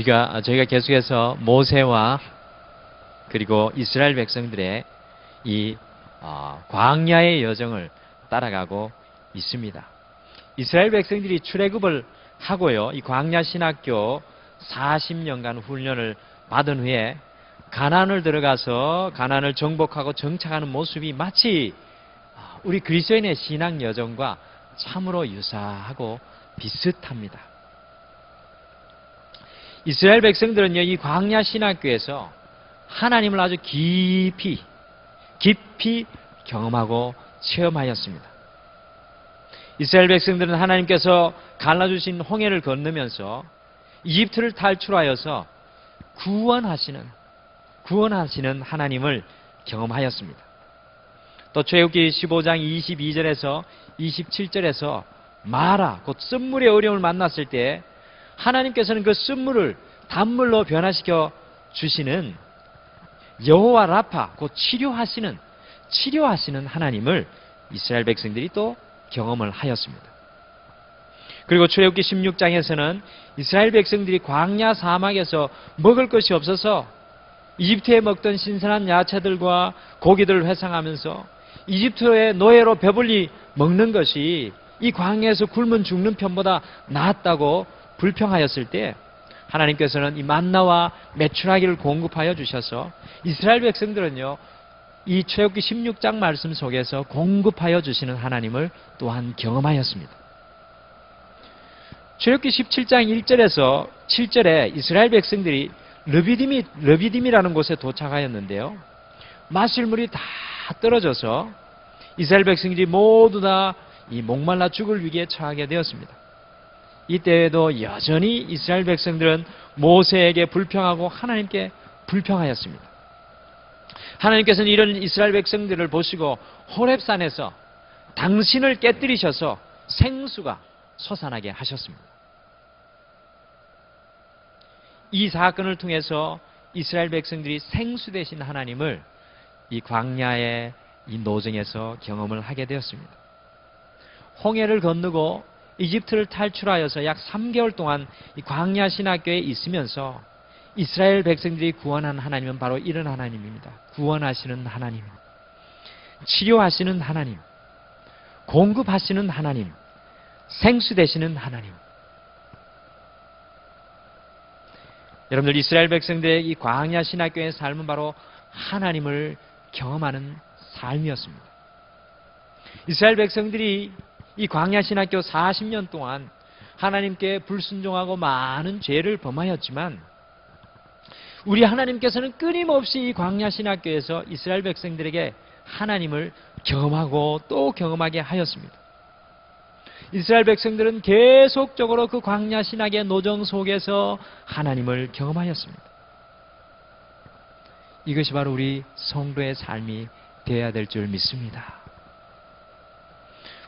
저희가 계속해서 모세와 그리고 이스라엘 백성들의 이 광야의 여정을 따라가고 있습니다. 이스라엘 백성들이 출애굽을 하고요, 이 광야 신학교 40년간 훈련을 받은 후에 가나안을 들어가서 가나안을 정복하고 정착하는 모습이 마치 우리 그리스도인의 신앙 여정과 참으로 유사하고 비슷합니다. 이스라엘 백성들은요, 이 광야 신학교에서 하나님을 아주 깊이 경험하고 체험하였습니다. 이스라엘 백성들은 하나님께서 갈라주신 홍해를 건너면서 이집트를 탈출하여서 구원하시는 하나님을 경험하였습니다. 또 출애굽기 15장 22절에서 27절에서 마라, 곧 쓴물의 어려움을 만났을 때 하나님께서는 그 쓴물을 단물로 변화시켜 주시는 여호와 라파, 곧 치료하시는 하나님을 이스라엘 백성들이 또 경험을 하였습니다. 그리고 출애굽기 16장에서는 이스라엘 백성들이 광야 사막에서 먹을 것이 없어서 이집트에 먹던 신선한 야채들과 고기들을 회상하면서 이집트의 노예로 배불리 먹는 것이 이 광야에서 굶은 죽는 편보다 낫다고 불평하였을 때 하나님께서는 이 만나와 메추라기를 공급하여 주셔서 이스라엘 백성들은요, 이 출애굽기 16장 말씀 속에서 공급하여 주시는 하나님을 또한 경험하였습니다. 출애굽기 17장 1절에서 7절에 이스라엘 백성들이 르비딤이라는 곳에 도착하였는데요, 마실 물이 다 떨어져서 이스라엘 백성들이 모두 다 이 목말라 죽을 위기에 처하게 되었습니다. 이때에도 여전히 이스라엘 백성들은 모세에게 불평하고 하나님께 불평하였습니다. 하나님께서는 이런 이스라엘 백성들을 보시고 호렙산에서 당신을 깨뜨리셔서 생수가 솟아나게 하셨습니다. 이 사건을 통해서 이스라엘 백성들이 생수 되신 하나님을 이 광야의 이 노정에서 경험을 하게 되었습니다. 홍해를 건너고 이집트를 탈출하여서 약 3개월 동안 이 광야 신학교에 있으면서 이스라엘 백성들이 구원한 하나님은 바로 이런 하나님입니다. 구원하시는 하나님, 치료하시는 하나님, 공급하시는 하나님, 생수 되시는 하나님. 여러분들, 이스라엘 백성들의 이 광야 신학교의 삶은 바로 하나님을 경험하는 삶이었습니다. 이스라엘 백성들이 이 광야 신학교 40년 동안 하나님께 불순종하고 많은 죄를 범하였지만 우리 하나님께서는 끊임없이 이 광야 신학교에서 이스라엘 백성들에게 하나님을 경험하고 또 경험하게 하였습니다. 이스라엘 백성들은 계속적으로 그 광야 신학의 노정 속에서 하나님을 경험하였습니다. 이것이 바로 우리 성도의 삶이 되어야 될 줄 믿습니다.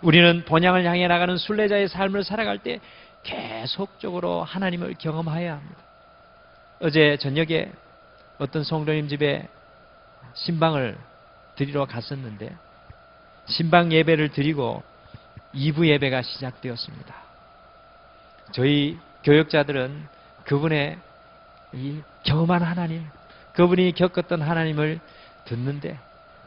우리는 본향을 향해 나가는 순례자의 삶을 살아갈 때 계속적으로 하나님을 경험해야 합니다. 어제 저녁에 어떤 성도님 집에 신방을 드리러 갔었는데 신방 예배를 드리고 2부 예배가 시작되었습니다. 저희 교역자들은 그분의 이 경험한 하나님, 그분이 겪었던 하나님을 듣는데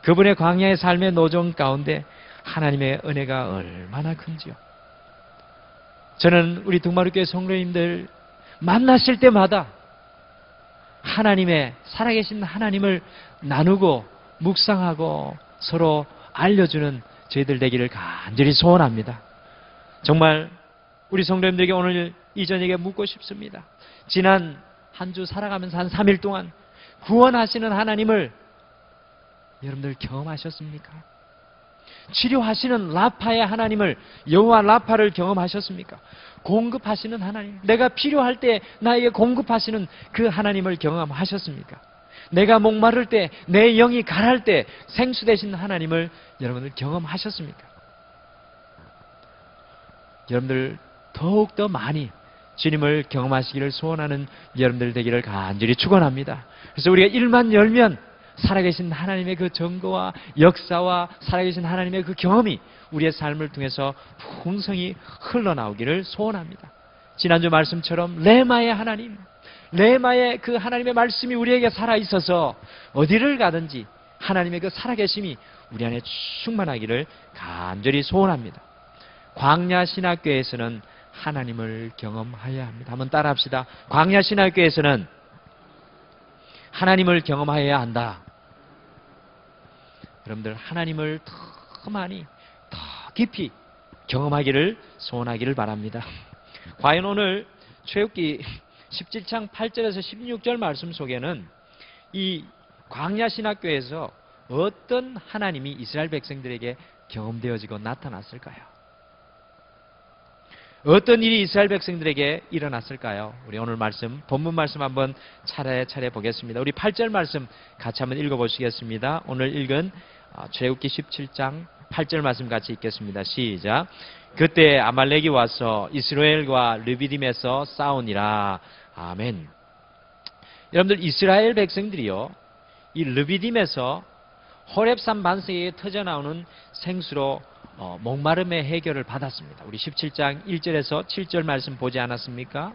그분의 광야의 삶의 노정 가운데 하나님의 은혜가 얼마나 큰지요. 저는 우리 동마루교회 성도님들 만났을 때마다 하나님의 살아계신 하나님을 나누고 묵상하고 서로 알려주는 저희들 되기를 간절히 소원합니다. 정말 우리 성도님들에게 오늘 이 저녁에 묻고 싶습니다. 지난 한 주 살아가면서 한 3일 동안 구원하시는 하나님을 여러분들 경험하셨습니까? 치료하시는 라파의 하나님을, 여호와 라파를 경험하셨습니까? 공급하시는 하나님, 내가 필요할 때 나에게 공급하시는 그 하나님을 경험하셨습니까? 내가 목마를 때, 내 영이 가랄 때 생수 되신 하나님을 여러분들 경험하셨습니까? 여러분들 더욱더 많이 주님을 경험하시기를 소원하는 여러분들 되기를 간절히 축원합니다. 그래서 우리가 일만 열면 살아계신 하나님의 그 정거와 역사와 살아계신 하나님의 그 경험이 우리의 삶을 통해서 풍성히 흘러나오기를 소원합니다. 지난주 말씀처럼 레마의 하나님, 레마의 그 하나님의 말씀이 우리에게 살아있어서 어디를 가든지 하나님의 그 살아계심이 우리 안에 충만하기를 간절히 소원합니다. 광야신학교에서는 하나님을 경험하여야 합니다. 한번 따라합시다. 광야신학교에서는 하나님을 경험하여야 한다. 여러분들 하나님을 더 많이 더 깊이 경험하기를 소원하기를 바랍니다. 과연 오늘 출애굽기 17장 8절에서 16절 말씀 속에는 이 광야신학교에서 어떤 하나님이 이스라엘 백성들에게 경험되어지고 나타났을까요? 어떤 일이 이스라엘 백성들에게 일어났을까요? 우리 오늘 말씀, 본문 말씀 한번 차례차례 보겠습니다. 우리 8절 말씀 같이 한번 읽어보시겠습니다. 오늘 읽은 출애굽기 17장 8절 말씀 같이 읽겠습니다. 시작. 그때 아말렉이 와서 이스라엘과 르비딤에서 싸우니라. 아멘. 여러분들 이스라엘 백성들이요, 이 르비딤에서 호렙산 반석에 터져나오는 생수로 목마름의 해결을 받았습니다. 우리 17장 1절에서 7절 말씀 보지 않았습니까?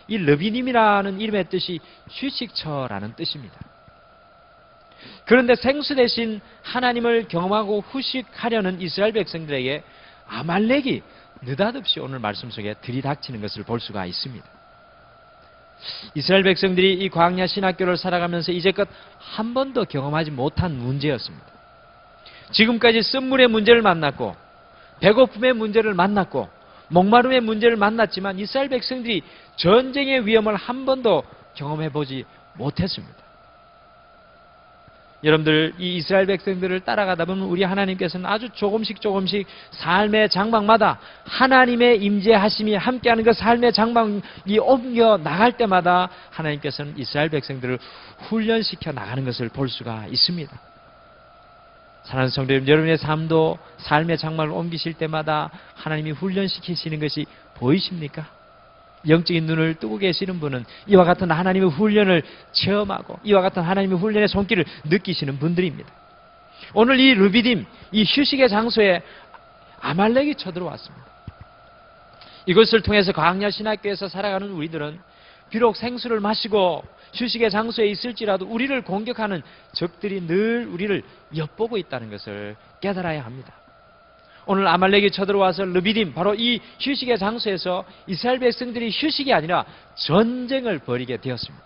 이 르비딤이라는 이름의 뜻이 휴식처라는 뜻입니다. 그런데 생수 대신 하나님을 경험하고 휴식하려는 이스라엘 백성들에게 아말렉이 느닷없이 오늘 말씀 속에 들이닥치는 것을 볼 수가 있습니다. 이스라엘 백성들이 이 광야 신학교를 살아가면서 이제껏 한 번도 경험하지 못한 문제였습니다. 지금까지 쓴물의 문제를 만났고 배고픔의 문제를 만났고 목마름의 문제를 만났지만 이스라엘 백성들이 전쟁의 위험을 한 번도 경험해보지 못했습니다. 여러분들 이 이스라엘 백성들을 따라가다 보면 우리 하나님께서는 아주 조금씩 삶의 장막마다 하나님의 임재하심이 함께하는 그 삶의 장막이 옮겨 나갈 때마다 하나님께서는 이스라엘 백성들을 훈련시켜 나가는 것을 볼 수가 있습니다. 사랑하는 성도 여러분, 여러분의 삶도 삶의 장막을 옮기실 때마다 하나님이 훈련시키시는 것이 보이십니까? 영적인 눈을 뜨고 계시는 분은 이와 같은 하나님의 훈련을 체험하고 이와 같은 하나님의 훈련의 손길을 느끼시는 분들입니다. 오늘 이 르비딤, 이 휴식의 장소에 아말렉이 쳐들어왔습니다. 이것을 통해서 광야 신학교에서 살아가는 우리들은 비록 생수를 마시고 휴식의 장소에 있을지라도 우리를 공격하는 적들이 늘 우리를 엿보고 있다는 것을 깨달아야 합니다. 오늘 아말렉이 쳐들어와서 르비딤, 바로 이 휴식의 장소에서 이스라엘 백성들이 휴식이 아니라 전쟁을 벌이게 되었습니다.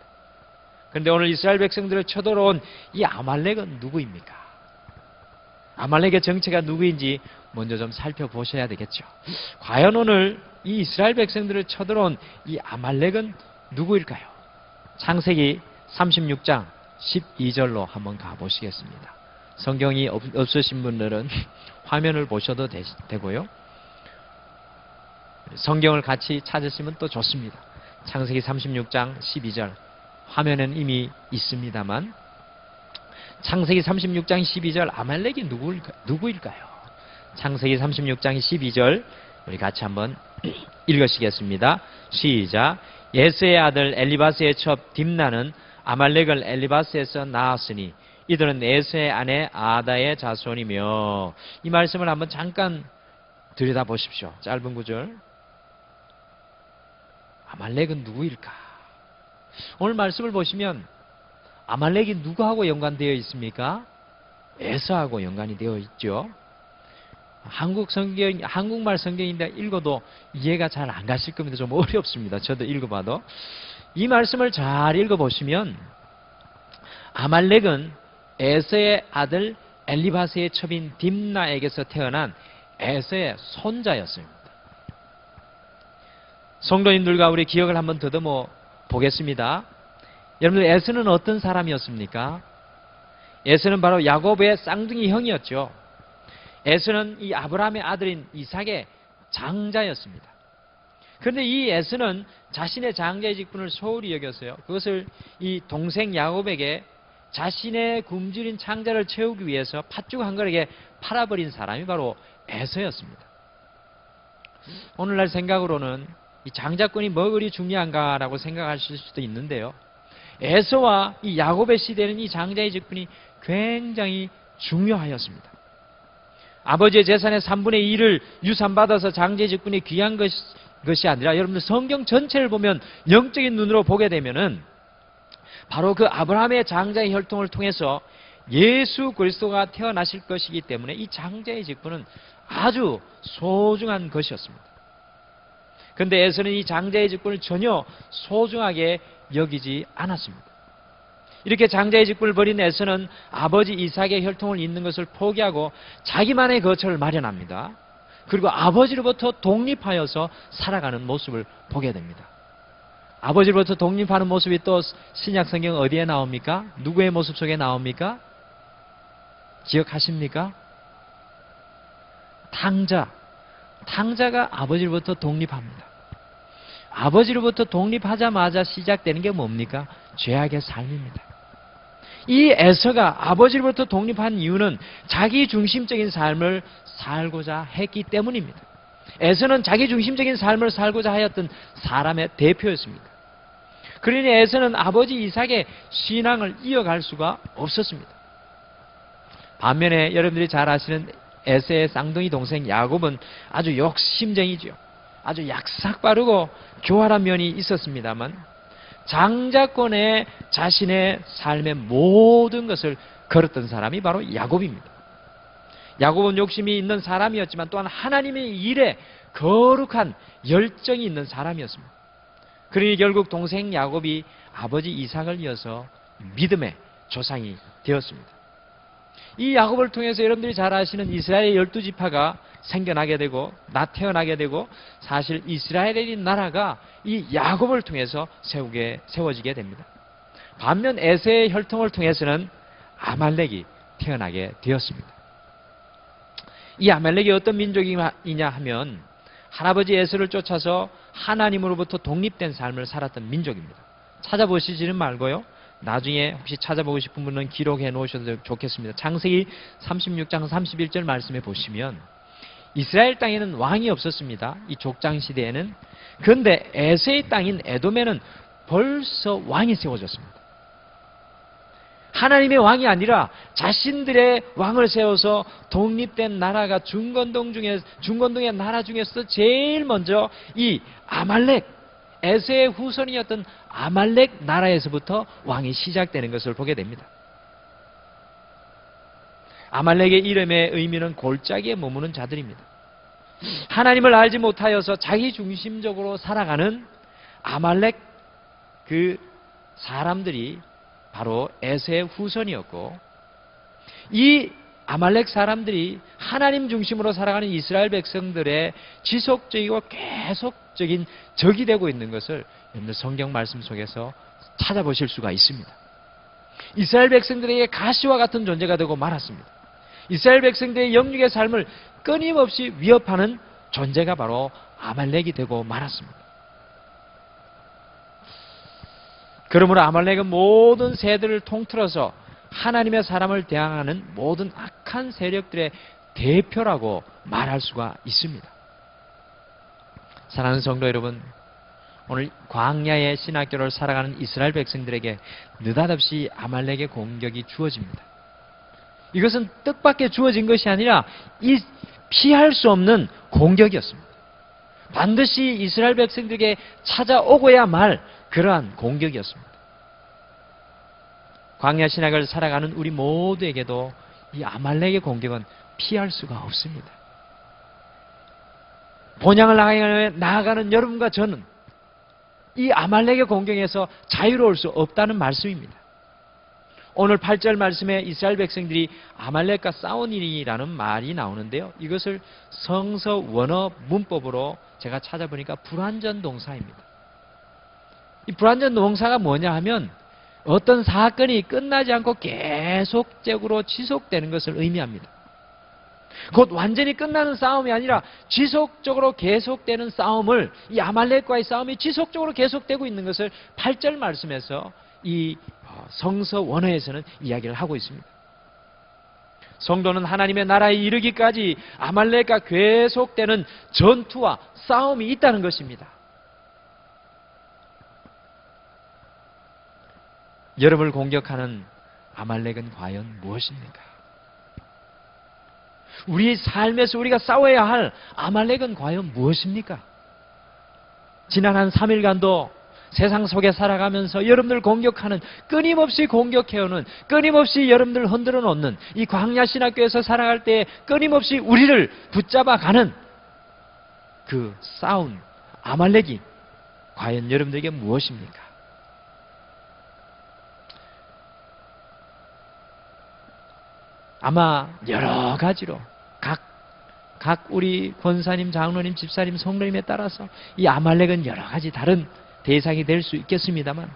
그런데 오늘 이스라엘 백성들을 쳐들어온 이 아말렉은 누구입니까? 아말렉의 정체가 누구인지 먼저 좀 살펴보셔야 되겠죠. 과연 오늘 이 이스라엘 백성들을 쳐들어온 이 아말렉은 누구일까요? 창세기 36장 12절로 한번 가보시겠습니다. 성경이 없으신 분들은 화면을 보셔도 되고요. 성경을 같이 찾으시면 또 좋습니다. 창세기 36장 12절 화면에는 이미 있습니다만 창세기 36장 12절 아말렉이 누구일까요? 창세기 36장 12절 우리 같이 한번 읽으시겠습니다. 시작. 예스의 아들 엘리바스의 첩 딥나는 아말렉을 엘리바스에서 낳았으니 이들은 에스의 아내 아다의 자손이며. 이 말씀을 한번 잠깐 들여다보십시오. 짧은 구절. 아말렉은 누구일까? 오늘 말씀을 보시면 아말렉이 누구하고 연관되어 있습니까? 에서하고 연관이 되어 있죠. 한국말 성경인데 읽어도 이해가 잘 안 가실 겁니다. 좀 어렵습니다. 저도 읽어봐도. 이 말씀을 잘 읽어보시면 아말렉은 에서의 아들 엘리바스의 첩인 딥나에게서 태어난 에서의 손자였습니다. 성도님들과 우리 기억을 한번 더듬어 보겠습니다. 여러분들 에서는 어떤 사람이었습니까? 에서는 바로 야곱의 쌍둥이 형이었죠. 에서는 이 아브라함의 아들인 이삭의 장자였습니다. 그런데 이 에서는 자신의 장자의 직분을 소홀히 여겼어요. 그것을 이 동생 야곱에게 자신의 굶주린 창자를 채우기 위해서 팥죽 한 그릇에 팔아버린 사람이 바로 에서였습니다. 오늘날 생각으로는 이 장자권이 뭐 그리 중요한가라고 생각하실 수도 있는데요. 에서와 이 야곱의 시대는 이 장자의 직분이 굉장히 중요하였습니다. 아버지의 재산의 3분의 2를 유산받아서 장자의 직분이 귀한 것이 아니라 여러분들 성경 전체를 보면 영적인 눈으로 보게 되면은 바로 그 아브라함의 장자의 혈통을 통해서 예수 그리스도가 태어나실 것이기 때문에 이 장자의 직분은 아주 소중한 것이었습니다. 그런데 에서는 이 장자의 직분을 전혀 소중하게 여기지 않았습니다. 이렇게 장자의 직분을 버린 에서는 아버지 이삭의 혈통을 잇는 것을 포기하고 자기만의 거처를 마련합니다. 그리고 아버지로부터 독립하여서 살아가는 모습을 보게 됩니다. 아버지로부터 독립하는 모습이 또 신약 성경 어디에 나옵니까? 누구의 모습 속에 나옵니까? 기억하십니까? 탕자가 아버지로부터 독립합니다. 아버지로부터 독립하자마자 시작되는 게 뭡니까? 죄악의 삶입니다. 이 에서가 아버지로부터 독립한 이유는 자기 중심적인 삶을 살고자 했기 때문입니다. 에서는 자기 중심적인 삶을 살고자 하였던 사람의 대표였습니다. 그러니 에서는 아버지 이삭의 신앙을 이어갈 수가 없었습니다. 반면에 여러분들이 잘 아시는 에서의 쌍둥이 동생 야곱은 아주 욕심쟁이죠. 아주 약삭빠르고 교활한 면이 있었습니다만 장자권에 자신의 삶의 모든 것을 걸었던 사람이 바로 야곱입니다. 야곱은 욕심이 있는 사람이었지만 또한 하나님의 일에 거룩한 열정이 있는 사람이었습니다. 그러니 결국 동생 야곱이 아버지 이삭을 이어서 믿음의 조상이 되었습니다. 이 야곱을 통해서 여러분들이 잘 아시는 이스라엘 12지파가 생겨나게 되고 태어나게 되고 사실 이스라엘의 나라가 이 야곱을 통해서 세워지게 됩니다. 반면 에서의 혈통을 통해서는 아말렉이 태어나게 되었습니다. 이 아말렉이 어떤 민족이냐 하면 할아버지 에서를 쫓아서 하나님으로부터 독립된 삶을 살았던 민족입니다. 찾아보시지는 말고요. 나중에 혹시 찾아보고 싶은 분은 기록해 놓으셔도 좋겠습니다. 창세기 36장 31절 말씀에 보시면 이스라엘 땅에는 왕이 없었습니다. 이 족장 시대에는. 그런데 에서의 땅인 에돔에는 벌써 왕이 세워졌습니다. 하나님의 왕이 아니라 자신들의 왕을 세워서 독립된 나라가 중건동의 나라 중에서 제일 먼저 이 아말렉, 에서의 후손이었던 아말렉 나라에서부터 왕이 시작되는 것을 보게 됩니다. 아말렉의 이름의 의미는 골짜기에 머무는 자들입니다. 하나님을 알지 못하여서 자기 중심적으로 살아가는 아말렉 그 사람들이 바로 에서의 후손이었고, 이 아말렉 사람들이 하나님 중심으로 살아가는 이스라엘 백성들의 지속적이고 계속적인 적이 되고 있는 것을 여러분들 성경 말씀 속에서 찾아보실 수가 있습니다. 이스라엘 백성들에게 가시와 같은 존재가 되고 말았습니다. 이스라엘 백성들의 영육의 삶을 끊임없이 위협하는 존재가 바로 아말렉이 되고 말았습니다. 그러므로 아말렉은 모든 세대를 통틀어서 하나님의 사람을 대항하는 모든 악한 세력들의 대표라고 말할 수가 있습니다. 사랑하는 성도 여러분, 오늘 광야의 신학교를 살아가는 이스라엘 백성들에게 느닷없이 아말렉의 공격이 주어집니다. 이것은 뜻밖의 주어진 것이 아니라 피할 수 없는 공격이었습니다. 반드시 이스라엘 백성들에게 찾아오고야 말 그러한 공격이었습니다. 광야 신학을 살아가는 우리 모두에게도 이 아말렉의 공격은 피할 수가 없습니다. 본향을 나아가는 여러분과 저는 이 아말렉의 공격에서 자유로울 수 없다는 말씀입니다. 오늘 8절 말씀에 이스라엘 백성들이 아말렉과 싸우니라는 말이 나오는데요. 이것을 성서 원어 문법으로 제가 찾아보니까 불완전 동사입니다. 이 불완전 동사가 뭐냐 하면 어떤 사건이 끝나지 않고 계속적으로 지속되는 것을 의미합니다. 곧 완전히 끝나는 싸움이 아니라 지속적으로 계속되는 싸움을, 이 아말렉과의 싸움이 지속적으로 계속되고 있는 것을 8절 말씀에서 이 성서 원어에서는 이야기를 하고 있습니다. 성도는 하나님의 나라에 이르기까지 아말렉과 계속되는 전투와 싸움이 있다는 것입니다. 여러분을 공격하는 아말렉은 과연 무엇입니까? 우리 삶에서 우리가 싸워야 할 아말렉은 과연 무엇입니까? 지난 한 3일간도 세상 속에 살아가면서 여러분들 공격하는, 끊임없이 공격해오는, 끊임없이 여러분들 흔들어 놓는, 이 광야신학교에서 살아갈 때 끊임없이 우리를 붙잡아가는 그 싸운 아말렉이 과연 여러분들에게 무엇입니까? 아마 여러 가지로 각 우리 권사님, 장로님, 집사님, 성도님에 따라서 이 아말렉은 여러 가지 다른 대상이 될 수 있겠습니다만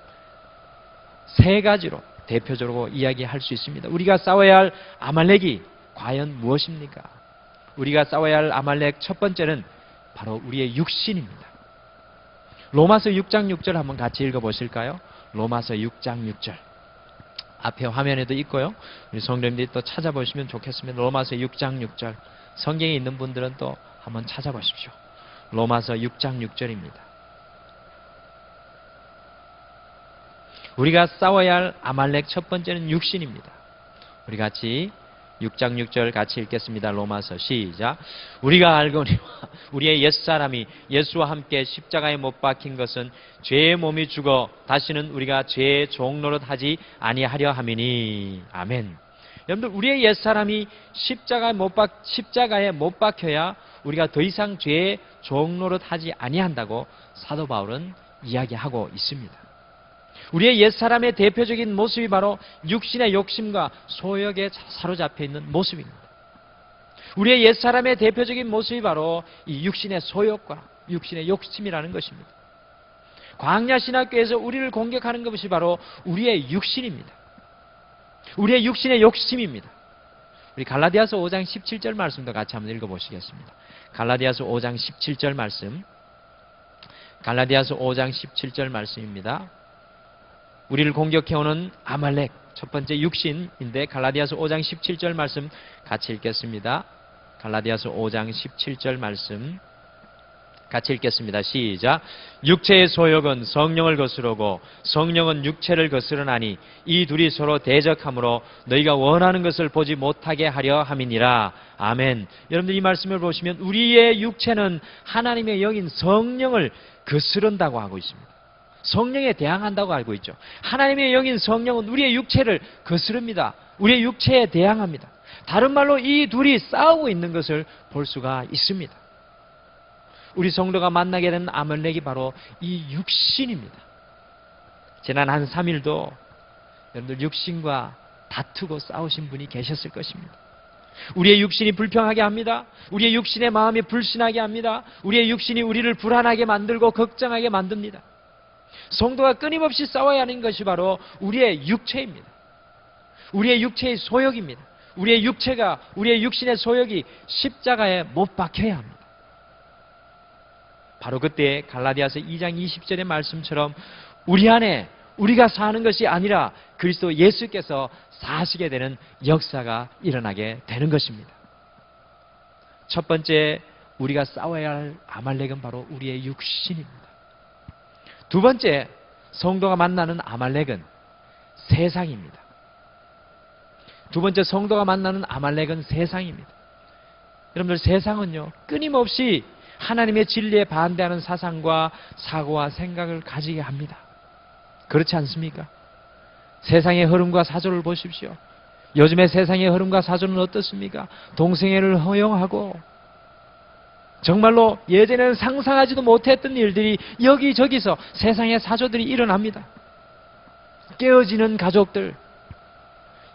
3가지로 대표적으로 이야기할 수 있습니다. 우리가 싸워야 할 아말렉이 과연 무엇입니까? 우리가 싸워야 할 아말렉 첫 번째는 바로 우리의 육신입니다. 로마서 6장 6절 한번 같이 읽어보실까요? 로마서 6장 6절. 앞에 화면에도 있고요. 우리 성도님들이 또 찾아보시면 좋겠습니다. 로마서 6장 6절. 성경에 있는 분들은 또 한번 찾아보십시오. 로마서 6장 6절입니다. 우리가 싸워야 할 아말렉 첫 번째는 육신입니다. 우리 같이 6장 6절 같이 읽겠습니다. 로마서 시작. 우리가 알거니와 우리의 옛사람이 예수와 함께 십자가에 못 박힌 것은 죄의 몸이 죽어 다시는 우리가 죄의 종노릇 하지 아니하려 함이니. 아멘. 여러분들, 우리의 옛사람이 십자가에 못 박혀야 우리가 더 이상 죄의 종노릇 하지 아니한다고 사도 바울은 이야기하고 있습니다. 우리의 옛사람의 대표적인 모습이 바로 육신의 욕심과 소욕에 사로잡혀 있는 모습입니다. 우리의 옛사람의 대표적인 모습이 바로 이 육신의 소욕과 육신의 욕심이라는 것입니다. 광야신학교에서 우리를 공격하는 것이 바로 우리의 육신입니다. 우리의 육신의 욕심입니다. 우리 갈라디아서 5장 17절 말씀도 같이 한번 읽어보시겠습니다. 갈라디아서 5장 17절 말씀. 갈라디아서 5장 17절 말씀입니다. 우리를 공격해오는 아말렉 첫 번째 육신인데 갈라디아서 5장 17절 말씀 같이 읽겠습니다. 갈라디아서 5장 17절 말씀 같이 읽겠습니다. 시작. 육체의 소욕은 성령을 거스르고 성령은 육체를 거스르나니 이 둘이 서로 대적하므로 너희가 원하는 것을 보지 못하게 하려 함이니라. 아멘. 여러분들 이 말씀을 보시면 우리의 육체는 하나님의 영인 성령을 거스른다고 하고 있습니다. 성령에 대항한다고 알고 있죠. 하나님의 영인 성령은 우리의 육체를 거스릅니다. 우리의 육체에 대항합니다. 다른 말로 이 둘이 싸우고 있는 것을 볼 수가 있습니다. 우리 성도가 만나게 되는 아말렉이 바로 이 육신입니다. 지난 한 3일도 여러분들 육신과 다투고 싸우신 분이 계셨을 것입니다. 우리의 육신이 불평하게 합니다. 우리의 육신의 마음이 불신하게 합니다. 우리의 육신이 우리를 불안하게 만들고 걱정하게 만듭니다. 성도가 끊임없이 싸워야 하는 것이 바로 우리의 육체입니다. 우리의 육체의 소욕입니다. 우리의 육체가, 우리의 육신의 소욕이 십자가에 못 박혀야 합니다. 바로 그때 갈라디아서 2장 20절의 말씀처럼 우리 안에 우리가 사는 것이 아니라 그리스도 예수께서 사시게 되는 역사가 일어나게 되는 것입니다. 첫 번째 우리가 싸워야 할 아말렉은 바로 우리의 육신입니다. 두 번째 성도가 만나는 아말렉은 세상입니다. 두 번째 성도가 만나는 아말렉은 세상입니다. 여러분들, 세상은요 끊임없이 하나님의 진리에 반대하는 사상과 사고와 생각을 가지게 합니다. 그렇지 않습니까? 세상의 흐름과 사조를 보십시오. 요즘의 세상의 흐름과 사조는 어떻습니까? 동성애를 허용하고 정말로 예전에는 상상하지도 못했던 일들이 여기저기서 세상의 사조들이 일어납니다. 깨어지는 가족들,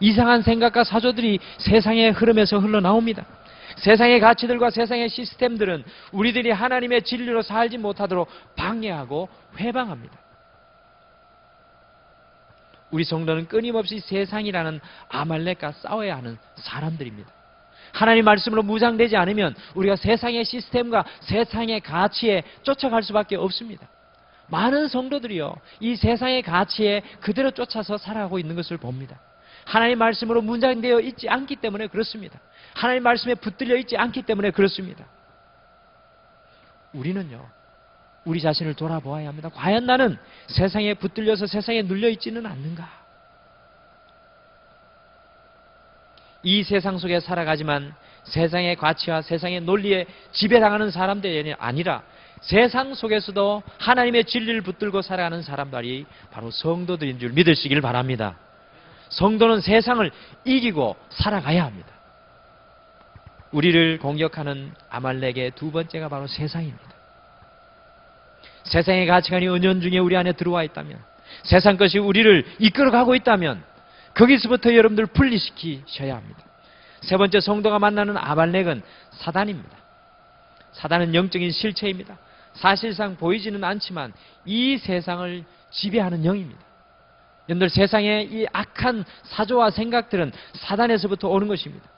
이상한 생각과 사조들이 세상의 흐름에서 흘러나옵니다. 세상의 가치들과 세상의 시스템들은 우리들이 하나님의 진리로 살지 못하도록 방해하고 회방합니다. 우리 성도는 끊임없이 세상이라는 아말렉과 싸워야 하는 사람들입니다. 하나님 말씀으로 무장되지 않으면 우리가 세상의 시스템과 세상의 가치에 쫓아갈 수밖에 없습니다. 많은 성도들이요, 이 세상의 가치에 그대로 쫓아서 살아가고 있는 것을 봅니다. 하나님 말씀으로 무장되어 있지 않기 때문에 그렇습니다. 하나님 말씀에 붙들려 있지 않기 때문에 그렇습니다. 우리는요, 우리 자신을 돌아보아야 합니다. 과연 나는 세상에 붙들려서 세상에 눌려있지는 않는가? 이 세상 속에 살아가지만 세상의 가치와 세상의 논리에 지배당하는 사람들이 아니라 세상 속에서도 하나님의 진리를 붙들고 살아가는 사람들이 바로 성도들인 줄 믿으시길 바랍니다. 성도는 세상을 이기고 살아가야 합니다. 우리를 공격하는 아말렉의 두 번째가 바로 세상입니다. 세상의 가치관이 은연중에 우리 안에 들어와 있다면, 세상 것이 우리를 이끌어가고 있다면 거기서부터 여러분들 분리시키셔야 합니다. 세 번째 성도가 만나는 아말렉은 사단입니다. 사단은 영적인 실체입니다. 사실상 보이지는 않지만 이 세상을 지배하는 영입니다. 여러분들, 세상의 이 악한 사조와 생각들은 사단에서부터 오는 것입니다.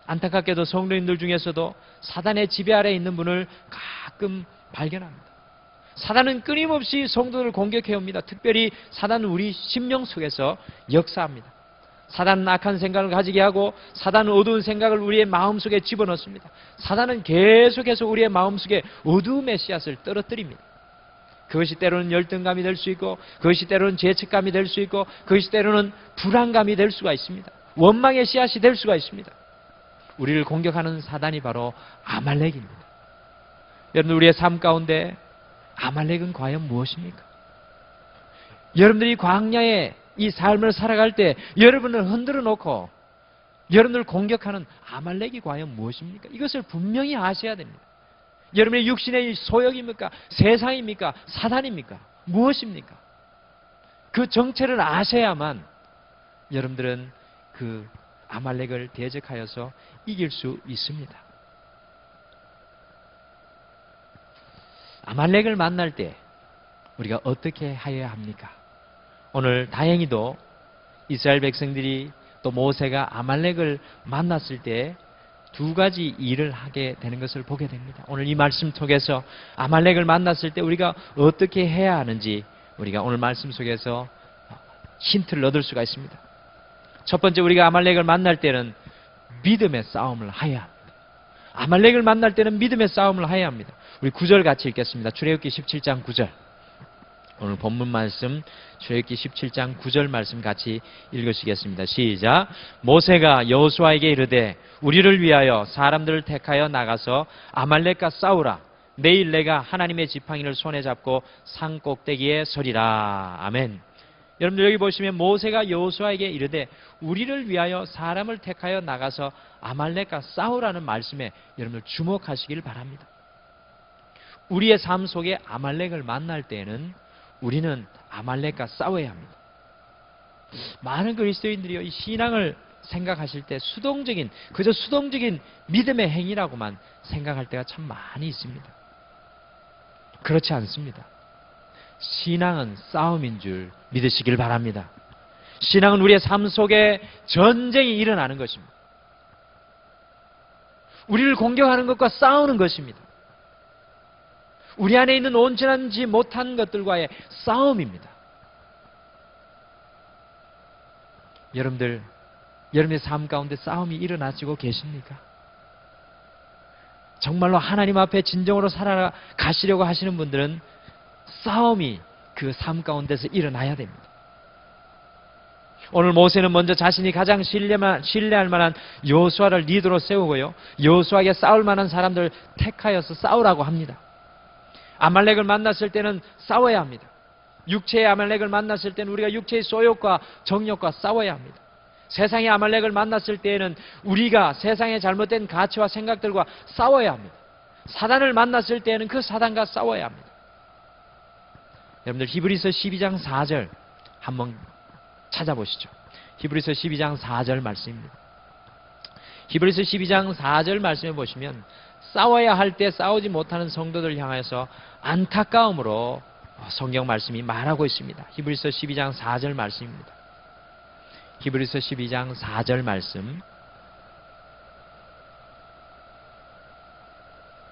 안타깝게도 성도님들 중에서도 사단의 지배 아래에 있는 분을 가끔 발견합니다. 사단은 끊임없이 성도들을 공격해옵니다. 특별히 사단은 우리 심령 속에서 역사합니다. 사단은 악한 생각을 가지게 하고, 사단은 어두운 생각을 우리의 마음속에 집어넣습니다. 사단은 계속해서 우리의 마음속에 어두움의 씨앗을 떨어뜨립니다. 그것이 때로는 열등감이 될 수 있고, 그것이 때로는 죄책감이 될 수 있고, 그것이 때로는 불안감이 될 수가 있습니다. 원망의 씨앗이 될 수가 있습니다. 우리를 공격하는 사단이 바로 아말렉입니다. 여러분, 우리의 삶 가운데 아말렉은 과연 무엇입니까? 여러분들이 광야에 이 삶을 살아갈 때 여러분을 흔들어 놓고 여러분을 공격하는 아말렉이 과연 무엇입니까? 이것을 분명히 아셔야 됩니다. 여러분의 육신의 소욕입니까? 세상입니까? 사단입니까? 무엇입니까? 그 정체를 아셔야만 여러분들은 그 아말렉을 대적하여서 이길 수 있습니다. 아말렉을 만날 때 우리가 어떻게 하여야 합니까? 오늘 다행히도 이스라엘 백성들이 또 모세가 아말렉을 만났을 때 두 가지 일을 하게 되는 것을 보게 됩니다. 오늘 이 말씀 속에서 아말렉을 만났을 때 우리가 어떻게 해야 하는지 우리가 오늘 말씀 속에서 힌트를 얻을 수가 있습니다. 첫 번째, 우리가 아말렉을 만날 때는 믿음의 싸움을 해야 합니다. 아말렉을 만날 때는 믿음의 싸움을 해야 합니다. 우리 9절 같이 읽겠습니다. 출애굽기 17장 9절. 오늘 본문 말씀 출애굽기 17장 9절 말씀 같이 읽으시겠습니다. 시작. 모세가 여호수아에게 이르되 우리를 위하여 사람들을 택하여 나가서 아말렉과 싸우라. 내일 내가 하나님의 지팡이를 손에 잡고 산 꼭대기에 서리라. 아멘. 여러분들, 여기 보시면 모세가 여호수아에게 이르되 우리를 위하여 사람을 택하여 나가서 아말렉과 싸우라는 말씀에 여러분들 주목하시길 바랍니다. 우리의 삶 속에 아말렉을 만날 때에는 우리는 아말렉과 싸워야 합니다. 많은 그리스도인들이요, 이 신앙을 생각하실 때 그저 수동적인 믿음의 행위라고만 생각할 때가 참 많이 있습니다. 그렇지 않습니다. 신앙은 싸움인 줄 믿으시길 바랍니다. 신앙은 우리의 삶 속에 전쟁이 일어나는 것입니다. 우리를 공격하는 것과 싸우는 것입니다. 우리 안에 있는 온전하지 못한 것들과의 싸움입니다. 여러분들, 여러분의 삶 가운데 싸움이 일어나시고 계십니까? 정말로 하나님 앞에 진정으로 살아가시려고 하시는 분들은 싸움이 그 삶 가운데서 일어나야 됩니다. 오늘 모세는 먼저 자신이 가장 신뢰할 만한 여호수아를 리더로 세우고요, 여호수아에게 싸울 만한 사람들을 택하여서 싸우라고 합니다. 아말렉을 만났을 때는 싸워야 합니다. 육체의 아말렉을 만났을 때는 우리가 육체의 소욕과 정욕과 싸워야 합니다. 세상의 아말렉을 만났을 때에는 우리가 세상의 잘못된 가치와 생각들과 싸워야 합니다. 사단을 만났을 때에는 그 사단과 싸워야 합니다. 여러분들, 히브리서 12장 4절 한번 찾아보시죠. 히브리서 12장 4절 말씀입니다. 히브리서 12장 4절 말씀에 보시면 싸워야 할 때 싸우지 못하는 성도들 향해서 안타까움으로 성경 말씀이 말하고 있습니다. 히브리서 12장 4절 말씀입니다. 히브리서 12장 4절 말씀.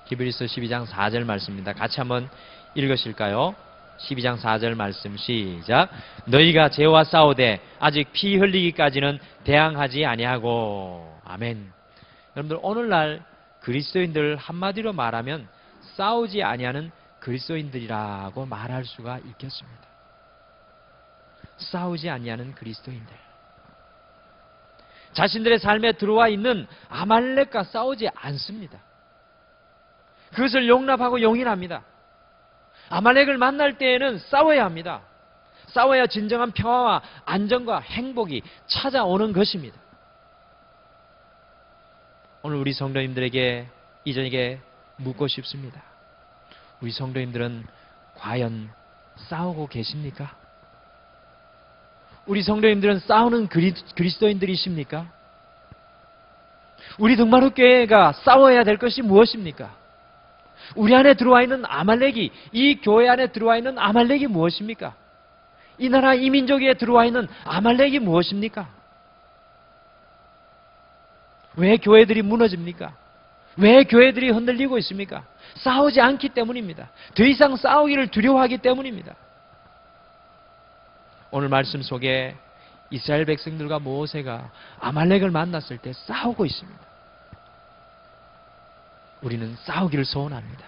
히브리서 12장 4절 말씀입니다. 같이 한번 읽으실까요? 12장 4절 말씀 시작. 너희가 죄와 싸우되 아직 피 흘리기까지는 대항하지 아니하고. 아멘. 여러분들, 오늘날 그리스도인들 한마디로 말하면 싸우지 아니하는 그리스도인들이라고 말할 수가 있겠습니다. 싸우지 아니하는 그리스도인들. 자신들의 삶에 들어와 있는 아말렉과 싸우지 않습니다. 그것을 용납하고 용인합니다. 아말렉을 만날 때에는 싸워야 합니다. 싸워야 진정한 평화와 안정과 행복이 찾아오는 것입니다. 오늘 우리 성도님들에게 이전에게 묻고 싶습니다. 우리 성도님들은 과연 싸우고 계십니까? 우리 성도님들은 싸우는 그리스도인들이십니까? 우리 등마루교회가 싸워야 될 것이 무엇입니까? 우리 안에 들어와 있는 아말렉이, 이 교회 안에 들어와 있는 아말렉이 무엇입니까? 이 나라 이 민족에 들어와 있는 아말렉이 무엇입니까? 왜 교회들이 무너집니까? 왜 교회들이 흔들리고 있습니까? 싸우지 않기 때문입니다. 더 이상 싸우기를 두려워하기 때문입니다. 오늘 말씀 속에 이스라엘 백성들과 모세가 아말렉을 만났을 때 싸우고 있습니다. 우리는 싸우기를 소원합니다.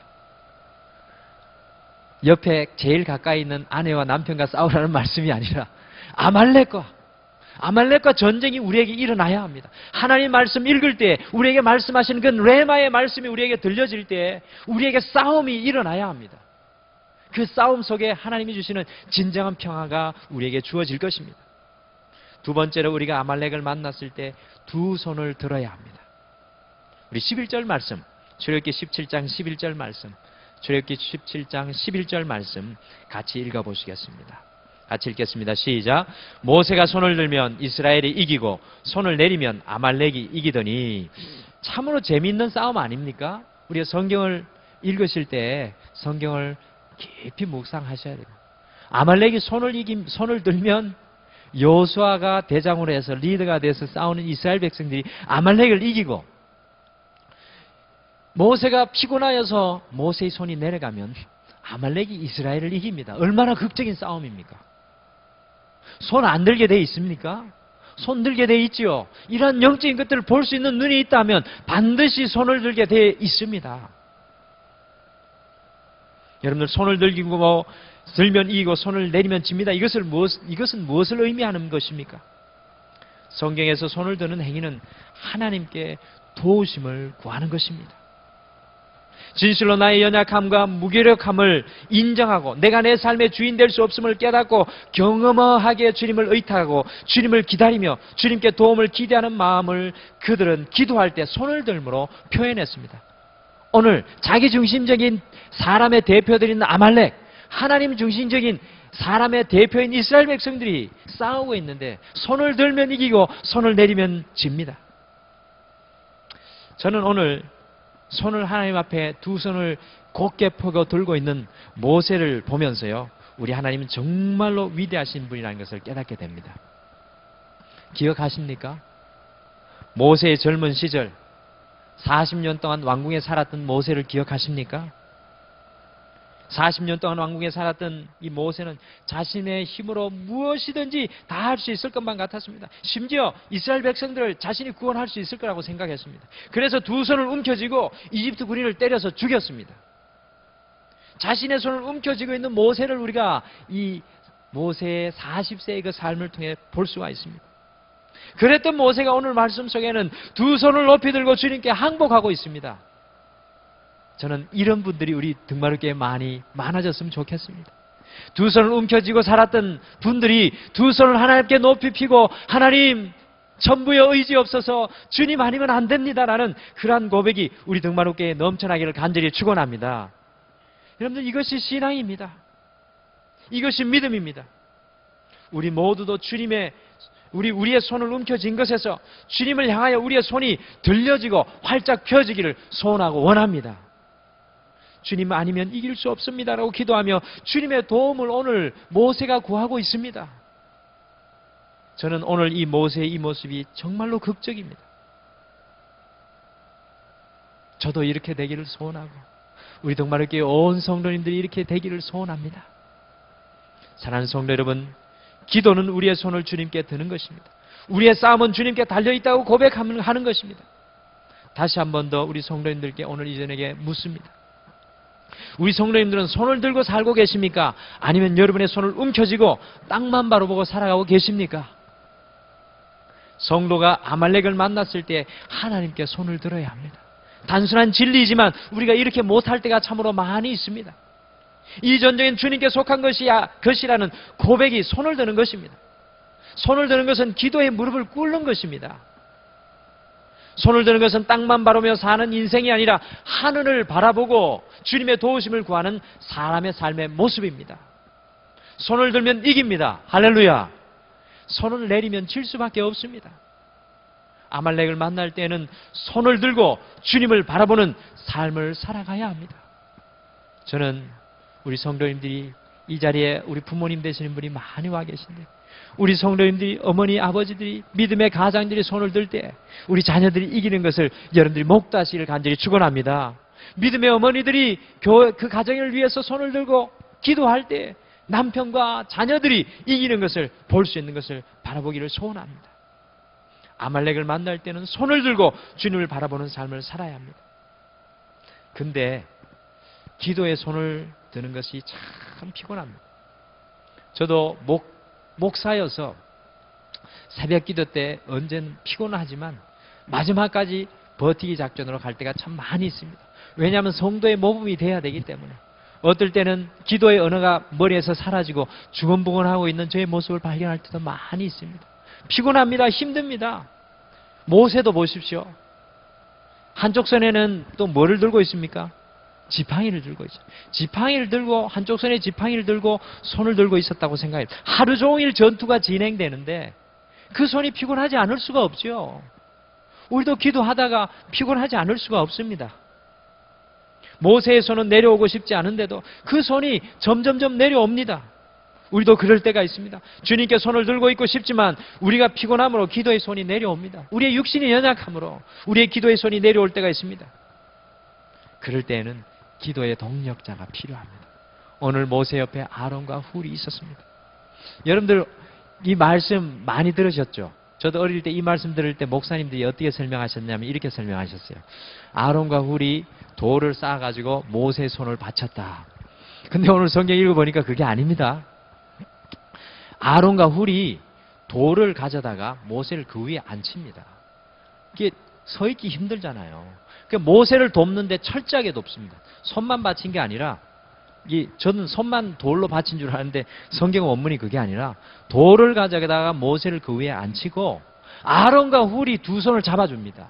옆에 제일 가까이 있는 아내와 남편과 싸우라는 말씀이 아니라 아말렉과 전쟁이 우리에게 일어나야 합니다. 하나님 말씀 읽을 때 우리에게 말씀하시는 그 레마의 말씀이 우리에게 들려질 때 우리에게 싸움이 일어나야 합니다. 그 싸움 속에 하나님이 주시는 진정한 평화가 우리에게 주어질 것입니다. 두 번째로 우리가 아말렉을 만났을 때 두 손을 들어야 합니다. 우리 11절 말씀, 출애굽기 17장 11절 말씀, 출애굽기 17장 11절 말씀 같이 읽어보시겠습니다. 같이 읽겠습니다. 시작. 모세가 손을 들면 이스라엘이 이기고 손을 내리면 아말렉이 이기더니. 참으로 재미있는 싸움 아닙니까? 우리가 성경을 읽으실 때 성경을 깊이 묵상하셔야 돼요. 아말렉이 손을 들면 여호수아가 대장으로 해서 리더가 돼서 싸우는 이스라엘 백성들이 아말렉을 이기고, 모세가 피곤하여서 모세의 손이 내려가면 아말렉이 이스라엘을 이깁니다. 얼마나 극적인 싸움입니까? 손 안 들게 돼 있습니까? 손 들게 돼 있지요. 이러한 영적인 것들을 볼 수 있는 눈이 있다면 반드시 손을 들게 돼 있습니다. 여러분들, 손을 들면 이기고 손을 내리면 집니다. 이것은 무엇을 의미하는 것입니까? 성경에서 손을 드는 행위는 하나님께 도우심을 구하는 것입니다. 진실로 나의 연약함과 무기력함을 인정하고 내가 내 삶의 주인 될 수 없음을 깨닫고 경험하게 주님을 의탁하고 주님을 기다리며 주님께 도움을 기대하는 마음을 그들은 기도할 때 손을 들므로 표현했습니다. 오늘 자기중심적인 사람의 대표들인 아말렉, 하나님 중심적인 사람의 대표인 이스라엘 백성들이 싸우고 있는데 손을 들면 이기고 손을 내리면 집니다. 저는 오늘 손을 하나님 앞에 두 손을 곧게 펴고 들고 있는 모세를 보면서요, 우리 하나님은 정말로 위대하신 분이라는 것을 깨닫게 됩니다. 기억하십니까? 모세의 젊은 시절 40년 동안 왕궁에 살았던 모세를 기억하십니까? 40년 동안 왕궁에 살았던 이 모세는 자신의 힘으로 무엇이든지 다 할 수 있을 것만 같았습니다. 심지어 이스라엘 백성들을 자신이 구원할 수 있을 거라고 생각했습니다. 그래서 두 손을 움켜쥐고 이집트 군인을 때려서 죽였습니다. 자신의 손을 움켜쥐고 있는 모세를 우리가 이 모세의 40세의 그 삶을 통해 볼 수가 있습니다. 그랬던 모세가 오늘 말씀 속에는 두 손을 높이 들고 주님께 항복하고 있습니다. 저는 이런 분들이 우리 등마루교회에 많아졌으면 좋겠습니다. 두 손을 움켜쥐고 살았던 분들이 두 손을 하나님께 높이 펴고 하나님 전부여 의지 없어서 주님 아니면 안 됩니다라는 그러한 고백이 우리 등마루교회에 넘쳐나기를 간절히 축원합니다. 여러분들, 이것이 신앙입니다. 이것이 믿음입니다. 우리 모두도 우리의 손을 움켜쥔 것에서 주님을 향하여 우리의 손이 들려지고 활짝 펴지기를 소원하고 원합니다. 주님 아니면 이길 수 없습니다라고 기도하며 주님의 도움을 오늘 모세가 구하고 있습니다. 저는 오늘 이 모세의 이 모습이 정말로 극적입니다. 저도 이렇게 되기를 소원하고 우리 동마루교회 온 성도님들이 이렇게 되기를 소원합니다. 사랑하는 성도 여러분, 기도는 우리의 손을 주님께 드는 것입니다. 우리의 싸움은 주님께 달려있다고 고백하는 것입니다. 다시 한 번 더 우리 성도님들께 오늘 이전에게 묻습니다. 우리 성도님들은 손을 들고 살고 계십니까? 아니면 여러분의 손을 움켜쥐고 땅만 바라보고 살아가고 계십니까? 성도가 아말렉을 만났을 때 하나님께 손을 들어야 합니다. 단순한 진리이지만 우리가 이렇게 못할 때가 참으로 많이 있습니다. 이 전쟁은 주님께 속한 것이라는 고백이 손을 드는 것입니다. 손을 드는 것은 기도에 무릎을 꿇는 것입니다. 손을 드는 것은 땅만 바라보며 사는 인생이 아니라 하늘을 바라보고 주님의 도우심을 구하는 사람의 삶의 모습입니다. 손을 들면 이깁니다. 할렐루야. 손을 내리면 질 수밖에 없습니다. 아말렉을 만날 때는 손을 들고 주님을 바라보는 삶을 살아가야 합니다. 저는 우리 성도님들이 이 자리에 우리 부모님 되시는 분이 많이 와 계신데 우리 성도님들이 어머니 아버지들이 믿음의 가장들이 손을 들 때 우리 자녀들이 이기는 것을 여러분들이 목다시기를 간절히 축원합니다. 믿음의 어머니들이 그 가정을 위해서 손을 들고 기도할 때 남편과 자녀들이 이기는 것을 볼 수 있는 것을 바라보기를 소원합니다. 아말렉을 만날 때는 손을 들고 주님을 바라보는 삶을 살아야 합니다. 근데 기도에 손을 드는 것이 참 피곤합니다. 저도 목사여서 새벽 기도 때 언제는 피곤하지만 마지막까지 버티기 작전으로 갈 때가 참 많이 있습니다. 왜냐하면 성도의 모범이 돼야 되기 때문에. 어떨 때는 기도의 언어가 머리에서 사라지고 중언부언하고 있는 저의 모습을 발견할 때도 많이 있습니다. 피곤합니다. 힘듭니다. 모세도 보십시오. 한쪽 손에는 또 뭐를 들고 있습니까? 지팡이를 들고 있어요. 지팡이를 들고 한쪽 손에 지팡이를 들고 손을 들고 있었다고 생각해요. 하루 종일 전투가 진행되는데 그 손이 피곤하지 않을 수가 없죠. 우리도 기도하다가 피곤하지 않을 수가 없습니다. 모세의 손은 내려오고 싶지 않은데도 그 손이 점점점 내려옵니다. 우리도 그럴 때가 있습니다. 주님께 손을 들고 있고 싶지만 우리가 피곤함으로 기도의 손이 내려옵니다. 우리의 육신이 연약함으로 우리의 기도의 손이 내려올 때가 있습니다. 그럴 때에는 기도의 동력자가 필요합니다. 오늘 모세 옆에 아론과 훌이 있었습니다. 여러분들 이 말씀 많이 들으셨죠? 저도 어릴 때 이 말씀 들을 때 목사님들이 어떻게 설명하셨냐면 이렇게 설명하셨어요. 아론과 훌이 돌을 쌓아가지고 모세의 손을 받쳤다. 근데 오늘 성경 읽어보니까 그게 아닙니다. 아론과 훌이 돌을 가져다가 모세를 그 위에 앉힙니다. 이게 서 있기 힘들잖아요. 그러니까 모세를 돕는데 철저하게 돕습니다. 손만 받친 게 아니라 저는 손만 돌로 받친 줄 아는데 성경 원문이 그게 아니라 돌을 가져다가 모세를 그 위에 앉히고 아론과 훌이 두 손을 잡아줍니다.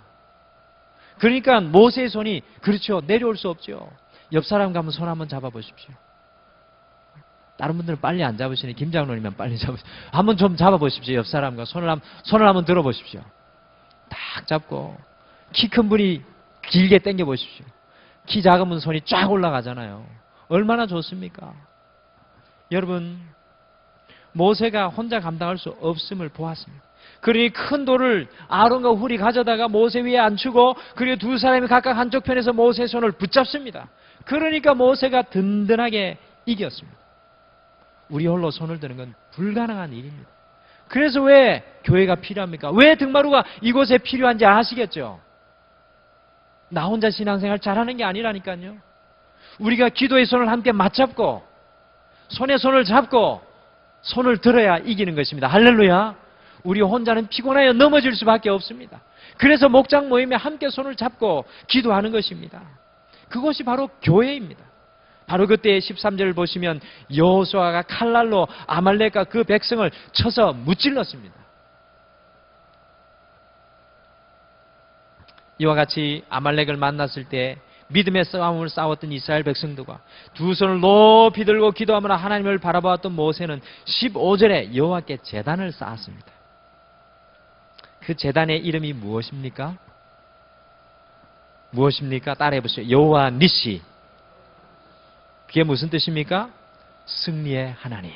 그러니까 모세의 손이 그렇죠. 내려올 수 없죠. 옆 사람과 한번 손 한번 잡아보십시오. 다른 분들은 빨리 안 잡으시니 김장로님만 빨리 잡으십시오. 한번 좀 잡아보십시오. 옆 사람과 손을 한번 들어보십시오. 딱 잡고 키 큰 분이 길게 당겨 보십시오. 키 작은 분 손이 쫙 올라가잖아요. 얼마나 좋습니까? 여러분 모세가 혼자 감당할 수 없음을 보았습니다. 그러니 큰 돌을 아론과 훌이 가져다가 모세 위에 앉히고 그리고 두 사람이 각각 한쪽 편에서 모세의 손을 붙잡습니다. 그러니까 모세가 든든하게 이겼습니다. 우리 홀로 손을 드는 건 불가능한 일입니다. 그래서 왜 교회가 필요합니까? 왜 등마루가 이곳에 필요한지 아시겠죠? 나 혼자 신앙생활 잘하는 게 아니라니까요. 우리가 기도의 손을 함께 맞잡고 손에 손을 잡고 손을 들어야 이기는 것입니다. 할렐루야. 우리 혼자는 피곤하여 넘어질 수밖에 없습니다. 그래서 목장 모임에 함께 손을 잡고 기도하는 것입니다. 그것이 바로 교회입니다. 바로 그때 13절을 보시면 여호수아가 칼날로 아말렉과 그 백성을 쳐서 무찔렀습니다. 이와 같이 아말렉을 만났을 때 믿음의 싸움을 싸웠던 이스라엘 백성들과 두 손을 높이 들고 기도하며 하나님을 바라보았던 모세는 15절에 여호와께 제단을 쌓았습니다. 그 제단의 이름이 무엇입니까? 무엇입니까? 따라해 보시죠. 여호와 니시. 그게 무슨 뜻입니까? 승리의 하나님.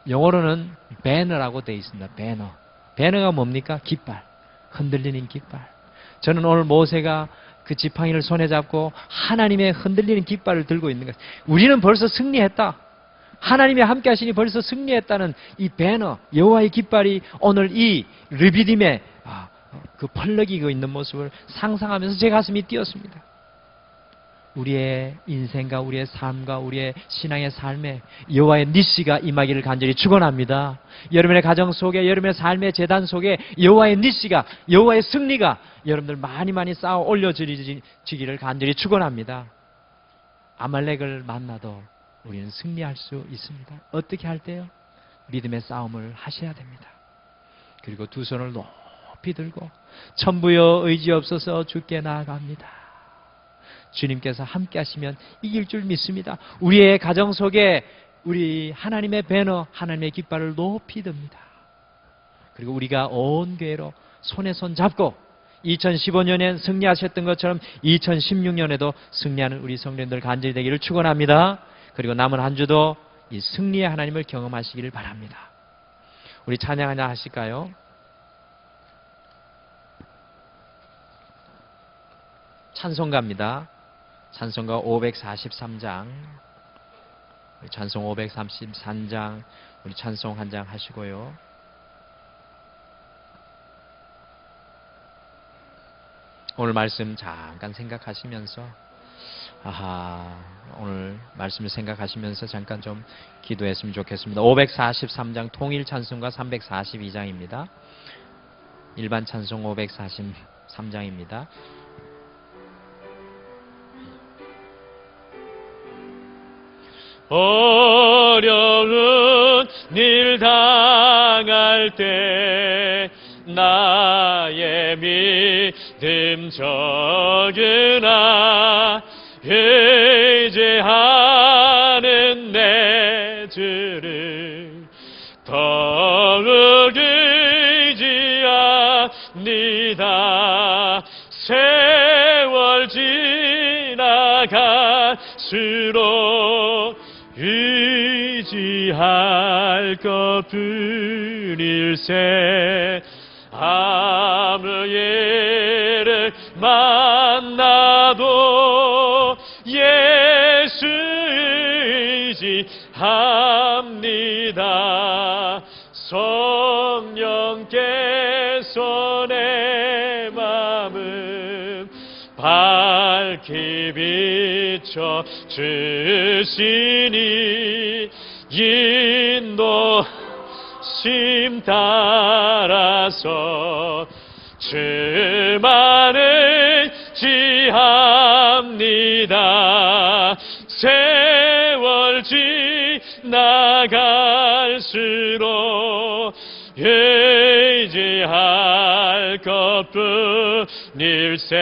영어로는 배너라고 되어 있습니다. 배너. 배너가 뭡니까? 깃발. 흔들리는 깃발. 저는 오늘 모세가 그 지팡이를 손에 잡고 하나님의 흔들리는 깃발을 들고 있는 것. 우리는 벌써 승리했다. 하나님이 함께 하시니 벌써 승리했다는 이 배너, 여호와의 깃발이 오늘 이 르비딤의 그 펄럭이고 있는 모습을 상상하면서 제 가슴이 뛰었습니다. 우리의 인생과 우리의 삶과 우리의 신앙의 삶에 여호와의 니시가 임하기를 간절히 축원합니다. 여러분의 가정 속에, 여러분의 삶의 재단 속에 여호와의 니시가, 여호와의 승리가 여러분들 많이 쌓아 올려지기를 간절히 축원합니다. 아말렉을 만나도 우리는 승리할 수 있습니다. 어떻게 할 때요? 믿음의 싸움을 하셔야 됩니다. 그리고 두 손을 높이 들고 천부여 의지 없어서 주께 나아갑니다. 주님께서 함께 하시면 이길 줄 믿습니다. 우리의 가정 속에 우리 하나님의 배너, 하나님의 깃발을 높이 듭니다. 그리고 우리가 온 교회로 손에 손 잡고 2015년에 승리하셨던 것처럼 2016년에도 승리하는 우리 성도님들 간절히 되기를 축원합니다. 그리고 남은 한 주도 이 승리의 하나님을 경험하시기를 바랍니다. 우리 찬양 하나 하실까요? 찬송가입니다. 찬송가 543장, 찬송 533장, 우리 찬송 한 장 하시고요. 오늘 말씀 잠깐 생각하시면서, 오늘 말씀을 생각하시면서 잠깐 좀 기도했으면 좋겠습니다. 543장 통일 찬송가 342장입니다. 일반 찬송 543장입니다. 어려운 일 당할 때 나의 믿음 적으나 의지하는 내 주를 더욱 의지합니다. 세월 지나갈수록 의지할 것뿐일세. 아무 일을 만나도 예수 의지합니다. 성령께서 내 마음 밝히 비춰 주시니 인도심 따라서 주만 의지합니다. 세월 지나갈수록 의지할 것뿐일세.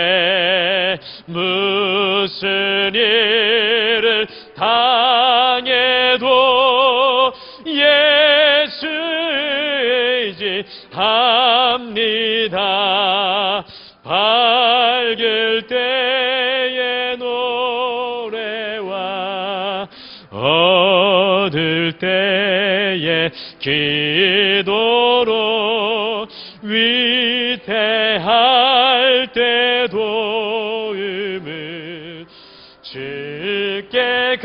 무슨 일을 당해도 예수 의지합니다. 밝을 때의 노래와 얻을 때의 기도로 위태할 때 도움을 주께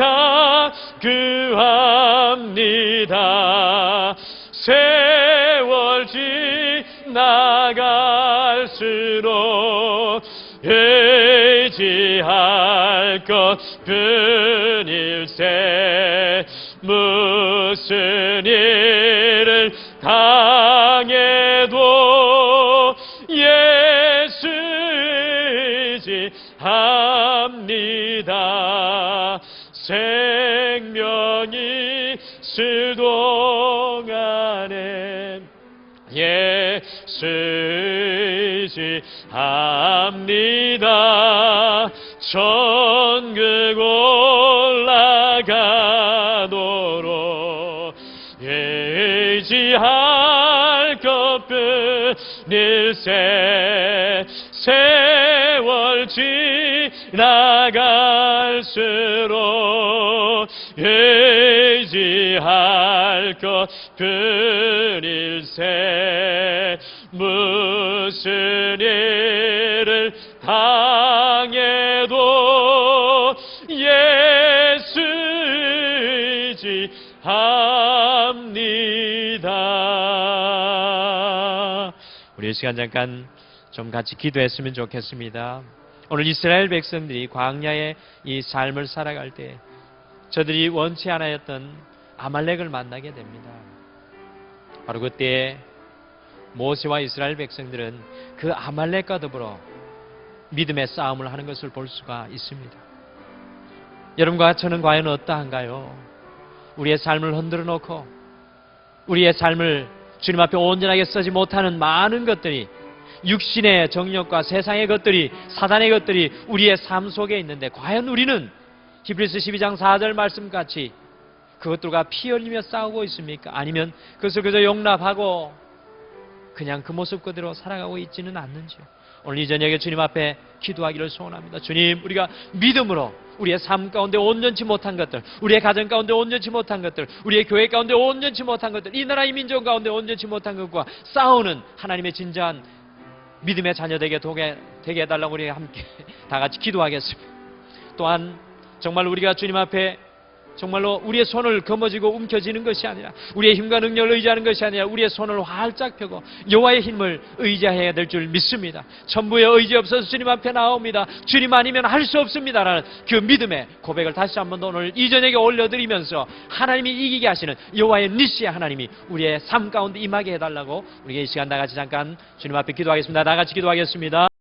간구합니다. 세월 지나갈수록 의지할 것뿐일세. 무슨 일을 당해도 예수 의지합니다. 생명이 있을 동안에 예수 의지합니다. 천국 올라가도록 의지할 것뿐일세. 세월 지나갈수록 의지할 것뿐일세. 무슨 일을 당해도 예수 의지합니다. 우리 이 시간 잠깐 좀 같이 기도했으면 좋겠습니다. 오늘 이스라엘 백성들이 광야의 이 삶을 살아갈 때 저들이 원치 않았던 아말렉을 만나게 됩니다. 바로 그때 모세와 이스라엘 백성들은 그 아말렉과 더불어 믿음의 싸움을 하는 것을 볼 수가 있습니다. 여러분과 저는 과연 어떠한가요? 우리의 삶을 흔들어 놓고 우리의 삶을 주님 앞에 온전하게 쓰지 못하는 많은 것들이, 육신의 정욕과 세상의 것들이, 사단의 것들이 우리의 삶 속에 있는데, 과연 우리는 히브리서 12장 4절 말씀같이 그것들과 피 흘리며 싸우고 있습니까? 아니면 그것을 그저 용납하고 그냥 그 모습 그대로 살아가고 있지는 않는지요? 오늘 이 저녁에 주님 앞에 기도하기를 소원합니다. 주님, 우리가 믿음으로 우리의 삶 가운데 온전치 못한 것들, 우리의 가정 가운데 온전치 못한 것들, 우리의 교회 가운데 온전치 못한 것들, 이 나라의 민족 가운데 온전치 못한 것과 싸우는 하나님의 진정한 믿음의 자녀되게 되게 해달라고 우리가 함께 다 같이 기도하겠습니다. 또한 정말 우리가 주님 앞에 정말로 우리의 손을 거머쥐고 움켜쥐는 것이 아니라, 우리의 힘과 능력을 의지하는 것이 아니라 우리의 손을 활짝 펴고 여호와의 힘을 의지해야 될 줄 믿습니다. 천부의 의지 없어서 주님 앞에 나옵니다. 주님 아니면 할 수 없습니다라는 그 믿음의 고백을 다시 한 번 더 오늘 이 저녁에 올려드리면서 하나님이 이기게 하시는 여호와의 니시의 하나님이 우리의 삶 가운데 임하게 해달라고 우리가 이 시간 다 같이 잠깐 주님 앞에 기도하겠습니다. 다 같이 기도하겠습니다.